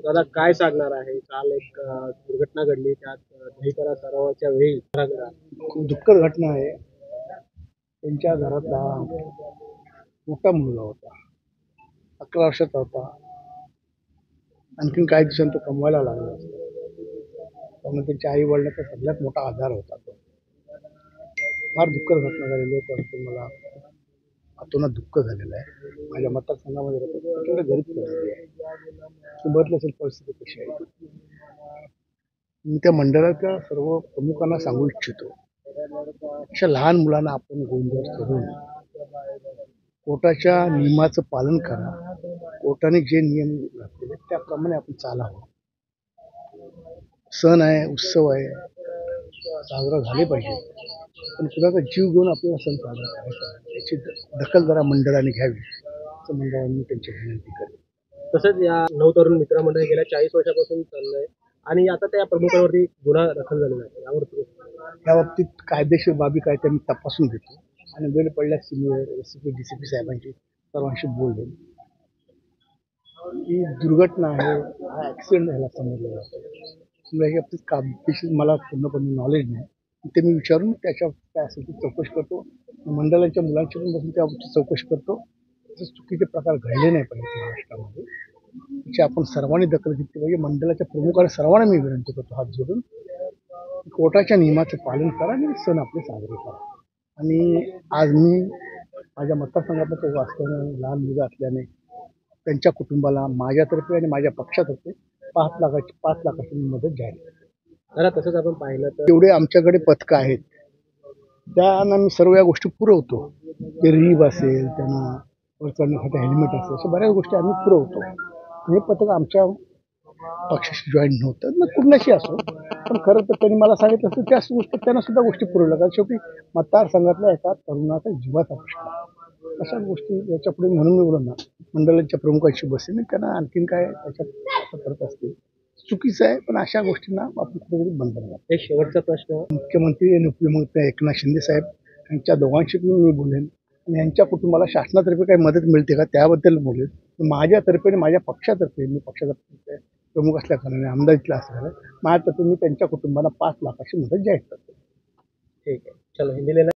दादा काय सांगणार आहे? काल एक दुर्घटना घडली त्यात दहिकरा सरोवराच्या वेळी खूप दुःखद घटना आहे. त्यांच्या घरातला मोठा मुलगा होता, 11 वर्षाचा होता. आणखीन काही दिवसांनी तो कमवायला लागला असता. त्यामुळे त्यांच्या आई वडिलांचा सगळ्यात मोठा आधार होता तो. फार दुःखद घटना झालेली आहे. त्याबद्दल मला अतोनात दुःख झालेलं आहे. माझ्या मतदारसंघामध्ये प्रचंड गरीब परिस्थिती आहे. तुम्ही बघितलं असेल परिस्थिती कशी आहे. मी त्या मंडळाच्या सर्व प्रमुखांना सांगू इच्छितो, अशा लहान मुलांना आपण गोंधळ करून कोर्टाच्या नियमाचं पालन करा. कोर्टाने जे नियम घातलेले त्याप्रमाणे आपण चालावं. सण आहे, उत्सव आहे, साजरा झाले पाहिजे. पण कुणाचा जीव घेऊन आपल्याला सण साजरा करायचा आहे, याची दखल जरा मंडळाने घ्यावी, असं मंडळांनी त्यांची विनंती करेल. तसंच या नवतरुण मित्रमंडळ गेल्या 40 वर्षापासून चाललंय आणि आता त्या प्रमुखांवरती गुन्हा दाखल झालेला आहे. यावर या बाबतीत कायदेशीर बाबी काय त्या मी तपासून घेतो आणि वेळ पडल्यास सिनियर एसीपी डीसीपी साहेबांशी सर्वांशी बोलले. ही दुर्घटना आहे, हा ॲक्सिडेंट झाला समजलं जातं. या बाबतीत कायदेशीर मला पूर्णपणे नॉलेज नाही. ते मी विचारून त्याच्या काय असेल ती चौकशी करतो. मंडळाच्या मुलांची पण बसून त्या बाबतीत चौकशी करतो. तसंच चुकीचे प्रकार घडले नाही पाहिजेत महाराष्ट्रामध्ये, याची आपण सर्वांनी दखल घेतली पाहिजे. मंडळाच्या प्रमुखांना सर्वांना मी विनंती करतो हात जोडून, कोर्टाच्या नियमाचं पालन करा आणि सण आपले साजरे करा. आणि आज मी माझ्या मतदारसंघात वाचताना लहान मुलं असल्याने त्यांच्या कुटुंबाला माझ्यातर्फे आणि माझ्या पक्षातर्फे 5 लाखाची मदत जाहीर करतो. दादा तसंच आपण पाहिलं तर तेवढे आमच्याकडे पथकं आहेत, त्यांना मी सर्व या गोष्टी पुरवतो. ते रीब असेल, त्यांना वर चढण्यासाठी हेल्मेट असेल, अशा बऱ्याच गोष्टी आम्ही पुरवतो. हे पथक आमच्या पक्षाशी जॉईन नव्हतं, मग कुणाशी असो, पण खरं तर त्यांनी मला सांगितलं असतं त्याच गोष्टी त्यांना सुद्धा गोष्टी पुरवल्या. कारण शेवटी मतदारसंघातल्या एका तरुणाचा जीवाचा प्रश्न आहे. अशा गोष्टी याच्या पुढे म्हणून मी बोललो ना, मंडळाच्या प्रमुखांशी बसेल, त्यांना आणखीन काय त्याच्यात करत असतील चुकीचं आहे. पण अशा गोष्टींना आपण कुठेतरी बंद करा. एक शेवटचा प्रश्न, मुख्यमंत्री आणि उपमुख्यमंत्री एकनाथ शिंदे साहेब यांच्या दोघांशी पण मी बोलेन आणि यांच्या कुटुंबाला शासनातर्फे काही मदत मिळते का त्याबद्दल बोलेन. माझ्यातर्फे आणि माझ्या पक्षातर्फे, मी पक्षाचा प्रमुख असल्या कारणाने आमदारीतला असल्याने माझ्यातर्फे मी त्यांच्या कुटुंबाला 5 लाखाची मदत जाहीर करतो. ठीक आहे, चलो हिंदी लेना